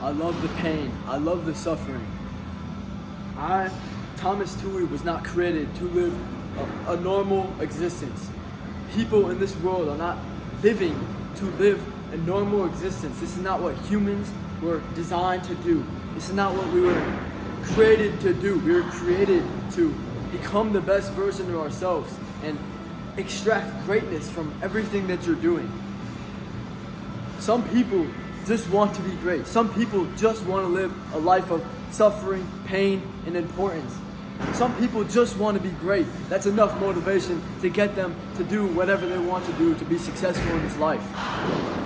I love the pain. I love the suffering. Thomas Toohey, was not created to live a normal existence. People in this world are not living to live a normal existence. This is not what humans were designed to do. This is not what we were created to do. We were created to become the best version of ourselves and extract greatness from everything that you're doing. Some people just want to be great. Some people just want to live a life of suffering, pain, and importance. Some people just want to be great. That's enough motivation to get them to do whatever they want to do to be successful in this life.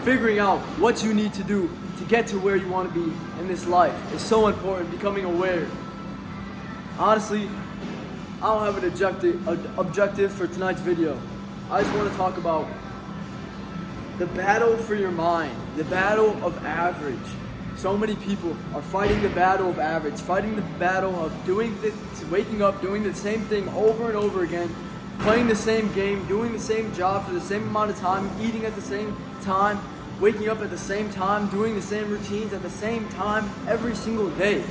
Figuring out what you need to do to get to where you want to be in this life is so important, becoming aware. Honestly, I don't have an objective for tonight's video. I just want to talk about the battle for your mind, the battle of average. So many people are fighting the battle of average, fighting the battle of waking up, doing the same thing over and over again, playing the same game, doing the same job for the same amount of time, eating at the same time, waking up at the same time, doing the same routines at the same time every single day.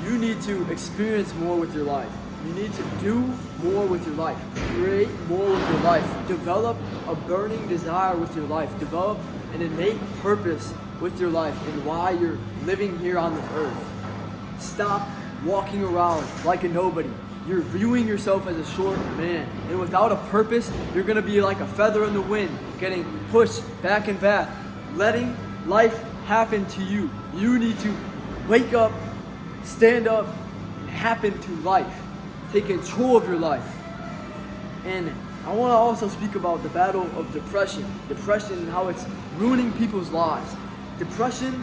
You need to experience more with your life. You need to do more with your life. Create more with your life. Develop a burning desire with your life. Develop an innate purpose with your life and why you're living here on the earth. Stop walking around like a nobody. You're viewing yourself as a short man. And without a purpose, you're going to be like a feather in the wind, getting pushed back and back, letting life happen to you. You need to wake up, stand up, and happen to life. Take control of your life. And I want to also speak about the battle of depression. Depression and how it's ruining people's lives. Depression,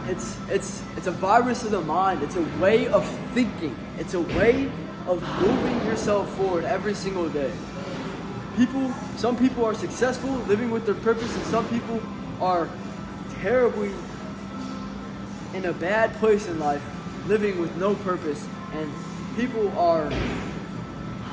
it's a virus of the mind. It's a way of thinking. It's a way of moving yourself forward every single day. Some people are successful living with their purpose, and some people are terribly in a bad place in life, living with no purpose, and they're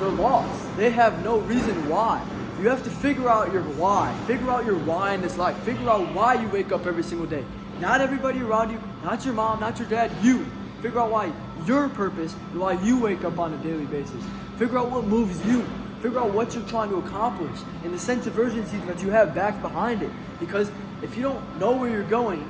lost. They have no reason why. You have to figure out your why. Figure out your why in this life. Figure out why you wake up every single day. Not everybody around you, not your mom, not your dad, you. Figure out why your purpose, why you wake up on a daily basis. Figure out what moves you. Figure out what you're trying to accomplish and the sense of urgency that you have back behind it. Because if you don't know where you're going,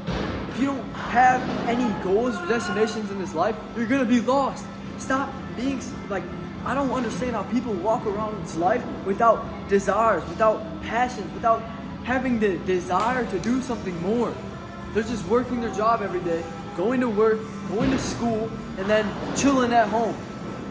if you don't have any goals or destinations in this life, you're gonna be lost. Stop being like, I don't understand how people walk around this life without desires, without passions, without having the desire to do something more. They're just working their job every day, going to work, going to school, and then chilling at home.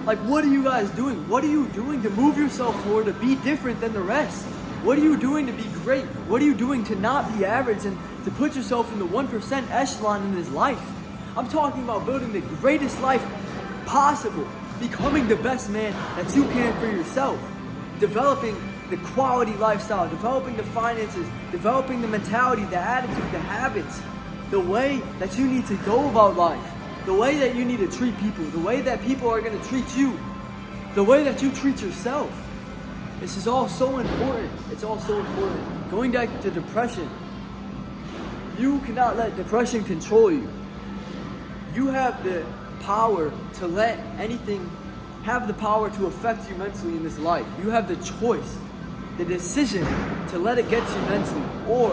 Like, what are you guys doing? What are you doing to move yourself forward, to be different than the rest? What are you doing to be great? What are you doing to not be average and to put yourself in the 1% echelon in this life? I'm talking about building the greatest life possible, becoming the best man that you can for yourself, developing the quality lifestyle, developing the finances, developing the mentality, the attitude, the habits, the way that you need to go about life, the way that you need to treat people, the way that people are going to treat you, the way that you treat yourself. This is all so important. It's all so important. Going back to depression, you cannot let depression control you. You have the power to let anything have the power to affect you mentally in this life. You have the choice, the decision to let it get you mentally, or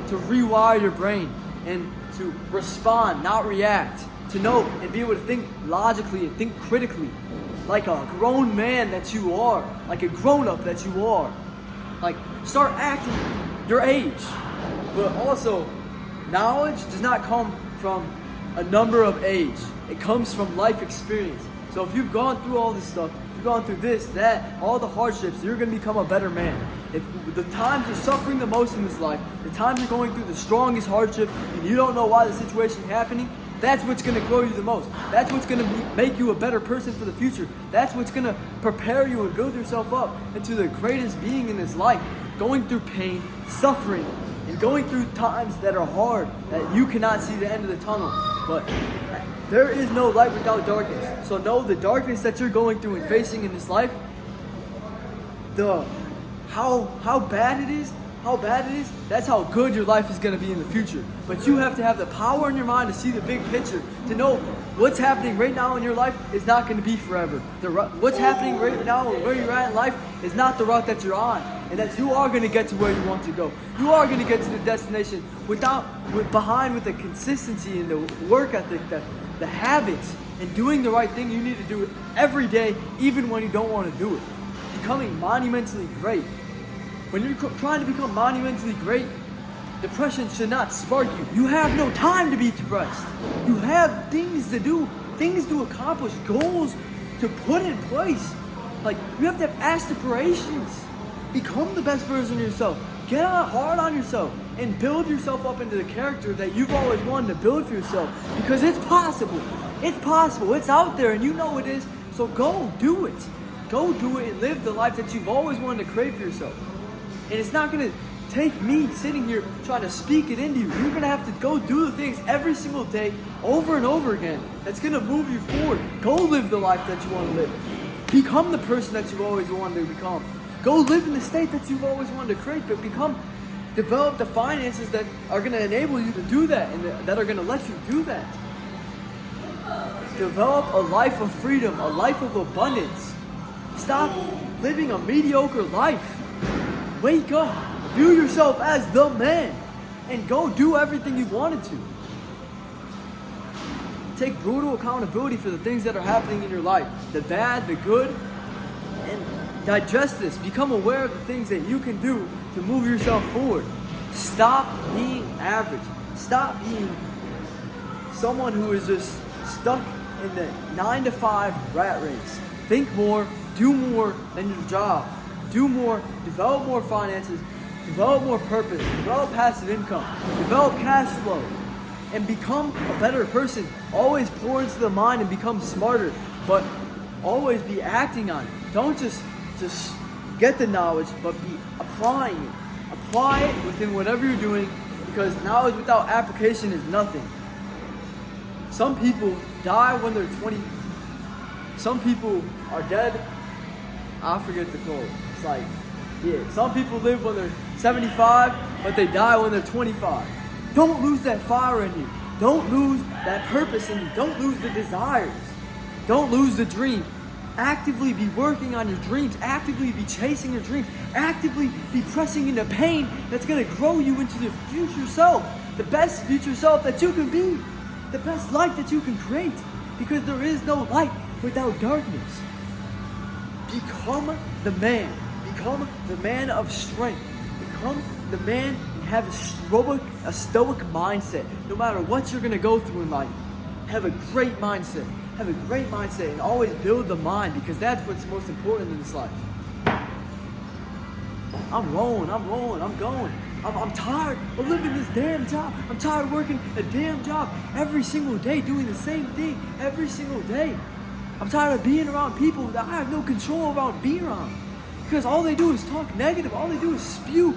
to rewire your brain and to respond, not react, to know and be able to think logically and think critically, like a grown man that you are, like a grown-up that you are. Like, start acting your age. But also, knowledge does not come from a number of age. It comes from life experience. So if you've gone through all this stuff, you've gone through this, that, all the hardships, you're going to become a better man. If the times you're suffering the most in this life, the times you're going through the strongest hardship, and you don't know why the situation is happening, that's what's going to grow you the most. That's what's going to make you a better person for the future. That's what's going to prepare you and build yourself up into the greatest being in this life. Going through pain, suffering, and going through times that are hard, that you cannot see the end of the tunnel. But there is no light without darkness. So know the darkness that you're going through and facing in this life, how bad it is, how bad it is, that's how good your life is going to be in the future. But you have to have the power in your mind to see the big picture, to know what's happening right now in your life is not going to be forever. What's happening right now, where you're at in life, is not the route that you're on, and that you are going to get to where you want to go. You are going to get to the destination with the consistency and the work ethic, the habits, and doing the right thing. You need to do it every day, even when you don't want to do it. Becoming monumentally great. When you're trying to become monumentally great, depression should not spark you. You have no time to be depressed. You have things to do, things to accomplish, goals to put in place. Like, you have to have aspirations. Become the best version of yourself. Get hard on yourself and build yourself up into the character that you've always wanted to build for yourself. Because it's possible. It's possible. It's out there and you know it is. So go do it. Go do it and live the life that you've always wanted to create for yourself. And it's not going to take me sitting here trying to speak it into you. You're going to have to go do the things every single day over and over again. That's going to move you forward. Go live the life that you want to live. Become the person that you've always wanted to become. Go live in the state that you've always wanted to create, but develop the finances that are going to enable you to do that and that are going to let you do that. Develop a life of freedom, a life of abundance. Stop living a mediocre life. Wake up, view yourself as the man, and go do everything you wanted to. Take brutal accountability for the things that are happening in your life, the bad, the good, and digest this. Become aware of the things that you can do to move yourself forward. Stop being average. Stop being someone who is just stuck in the 9-to-5 rat race. Think more, do more than your job. Do more, develop more finances, develop more purpose, develop passive income, develop cash flow, and become a better person. Always pour into the mind and become smarter, but always be acting on it. Don't just get the knowledge, but be applying it. Apply it within whatever you're doing, because knowledge without application is nothing. Some people die when they're 20. Some people are dead. I forget the quote. It's like, yeah, some people live when they're 75, but they die when they're 25. Don't lose that fire in you. Don't lose that purpose in you. Don't lose the desires. Don't lose the dream. Actively be working on your dreams. Actively be chasing your dreams. Actively be pressing into pain that's going to grow you into the future self. The best future self that you can be. The best life that you can create. Because there is no light without darkness. Become the man. Become the man of strength. Become the man and have a stoic mindset. No matter what you're going to go through in life, have a great mindset. Have a great mindset and always build the mind, because that's what's most important in this life. I'm rolling, I'm going. I'm tired of living this damn job. I'm tired of working a damn job every single day, doing the same thing every single day. I'm tired of being around people that I have no control about being around. Because all they do is talk negative. All they do is spew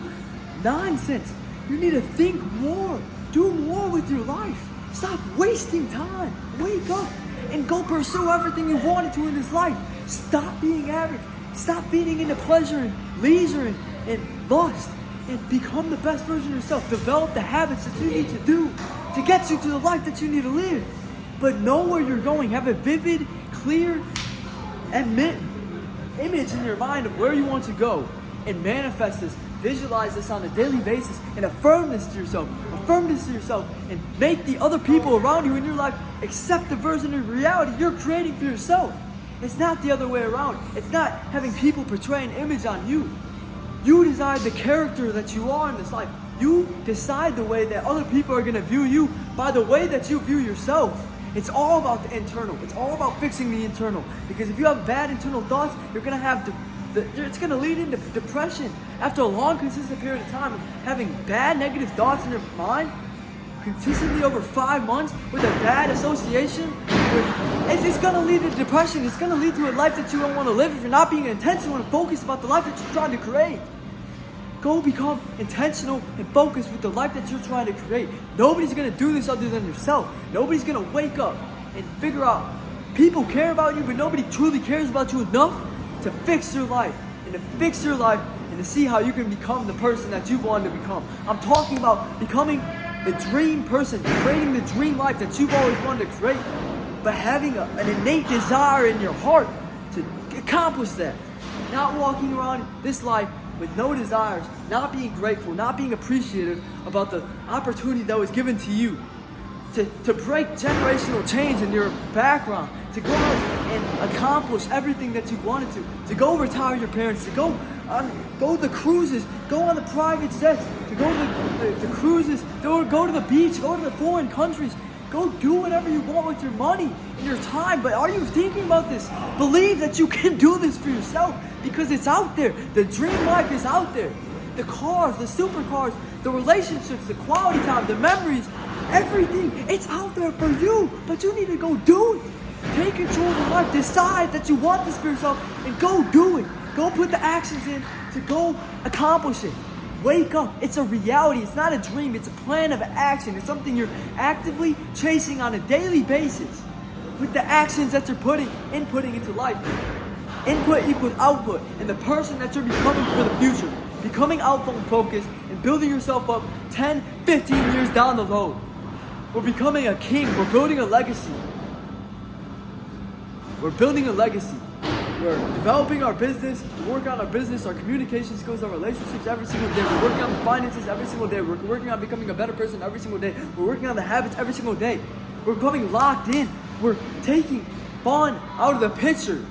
nonsense. You need to think more. Do more with your life. Stop wasting time. Wake up and go pursue everything you wanted to in this life. Stop being average. Stop feeding into pleasure and leisure and lust. And become the best version of yourself. Develop the habits that you need to do to get you to the life that you need to live. But know where you're going. Have a vivid, clear image in your mind of where you want to go, and manifest this. Visualize this on a daily basis and affirm this to yourself. Affirm this to yourself and make the other people around you in your life accept the version of reality you're creating for yourself. It's not the other way around. It's not having people portray an image on you. You decide the character that you are in this life. You decide the way that other people are going to view you by the way that you view yourself. It's all about the internal. It's all about fixing the internal. Because if you have bad internal thoughts, you're going to have it's going to lead into depression. After a long, consistent period of time of having bad, negative thoughts in your mind, consistently over 5 months with a bad association, it's going to lead to depression. It's going to lead to a life that you don't want to live if you're not being intentional and focused about the life that you're trying to create. Go become intentional and focused with the life that you're trying to create. Nobody's going to do this other than yourself. Nobody's going to wake up and figure out people care about you, but nobody truly cares about you enough to fix your life. And to fix your life, and to see how you can become the person that you want to become. I'm talking about becoming the dream person, creating the dream life that you've always wanted to create, but having an innate desire in your heart to accomplish that. Not walking around this life with no desires, not being grateful, not being appreciative about the opportunity that was given to you. To break generational change in your background, to go out and accomplish everything that you wanted to go retire your parents, to go to the cruises, go on the private jets, to go to the cruises, go to the beach, go to the foreign countries, go do whatever you want with your money and your time. But are you thinking about this? Believe that you can do this for yourself, because it's out there. The dream life is out there. The cars, the supercars, the relationships, the quality time, the memories, everything, it's out there for you, but you need to go do it. Take control of your life. Decide that you want this for yourself and go do it. Go put the actions in to go accomplish it. Wake up. It's a reality. It's not a dream. It's a plan of action. It's something you're actively chasing on a daily basis with the actions that you're inputting into life. Input equals output, and the person that you're becoming for the future. Becoming outcome focused and building yourself up 10, 15 years down the road. We're becoming a king. We're building a legacy. We're building a legacy. We're developing our business. We're working on our business, our communication skills, our relationships every single day. We're working on the finances every single day. We're working on becoming a better person every single day. We're working on the habits every single day. We're becoming locked in. We're taking fun out of the picture.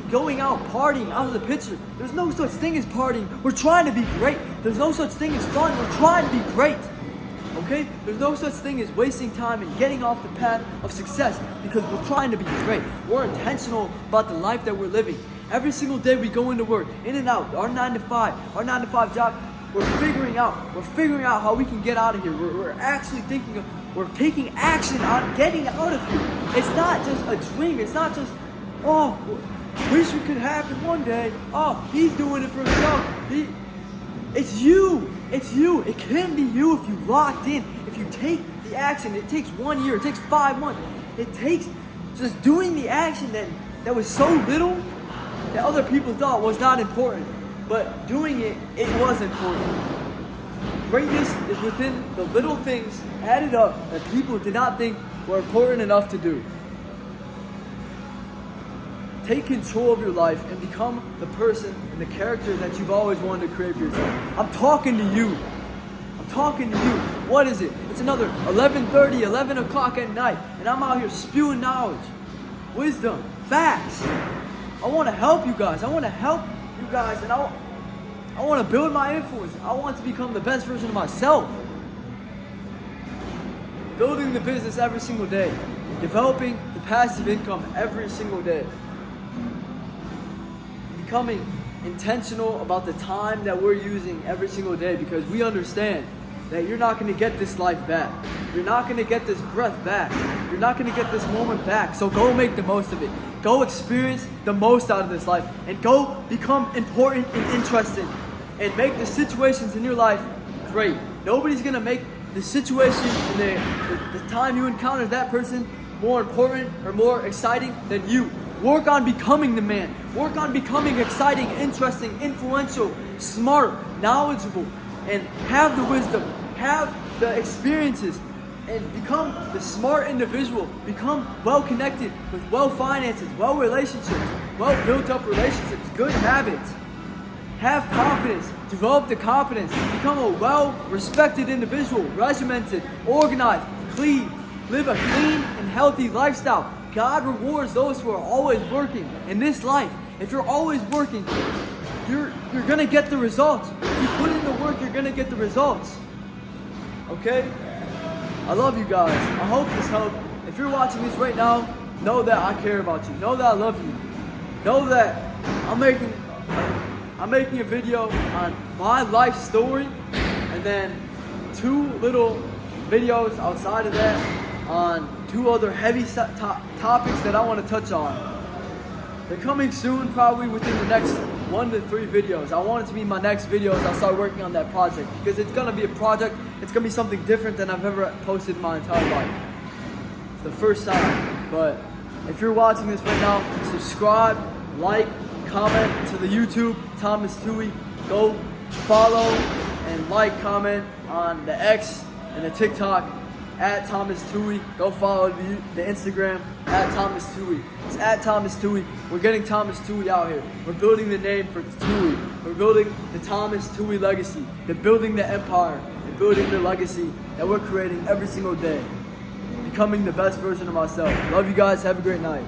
Going out, partying out of the picture. There's no such thing as partying. We're trying to be great. There's no such thing as fun. We're trying to be great. Okay? There's no such thing as wasting time and getting off the path of success, because we're trying to be great. We're intentional about the life that we're living. Every single day we go into work, in and out, our 9 to 5 job, we're figuring out how we can get out of here. We're actually we're taking action on getting out of here. It's not just a dream. It's not just, oh, wish it could happen one day. Oh, he's doing it for himself. It's you. It's you. It can be you if you locked in. If you take the action. It takes 1 year. It takes 5 months. It takes just doing the action that was so little that other people thought was not important. But doing it was important. Greatness is within the little things added up that people did not think were important enough to do. Take control of your life and become the person and the character that you've always wanted to create for yourself. I'm talking to you. I'm talking to you. What is it? It's another 11:30, 11 o'clock at night, and I'm out here spewing knowledge, wisdom, facts. I want to help you guys. and I want to build my influence. I want to become the best version of myself. Building the business every single day. Developing the passive income every single day. Becoming intentional about the time that we're using every single day, because we understand that you're not going to get this life back. You're not going to get this breath back. You're not going to get this moment back. So go make the most of it. Go experience the most out of this life, and go become important and interesting, and make the situations in your life great. Nobody's going to make the situation and the time you encounter that person more important or more exciting than you. Work on becoming the man. Work on becoming exciting, interesting, influential, smart, knowledgeable, and have the wisdom, have the experiences, and become the smart individual. Become well-connected with well-finances, well-relationships, well-built-up relationships, good habits. Have confidence, develop the confidence, become a well-respected individual, regimented, organized, clean, live a clean and healthy lifestyle. God rewards those who are always working in this life. If you're always working, you're gonna get the results. If you put in the work, you're gonna get the results. Okay? I love you guys. I hope this helped. If you're watching this right now, know that I care about you. Know that I love you. Know that I'm making a video on my life story, and then 2 little videos outside of that on 2 other heavy topics that I want to touch on. They're coming soon, probably within the next 1 to 3 videos. I want it to be my next videos. I'll start working on that project, because it's going to be a project. It's going to be something different than I've ever posted in my entire life. It's the first time. But if you're watching this right now, subscribe, like, comment to the YouTube, Thomas Tui. Go follow and like, comment on the X and the TikTok at Thomas Tui. Go follow the Instagram at Thomas Tui. It's at Thomas Tui. We're getting Thomas Tui out here. We're building the name for Tui. We're building the Thomas Tui legacy. They're building the empire. They're building the legacy that we're creating every single day. Becoming the best version of ourselves. Love you guys. Have a great night.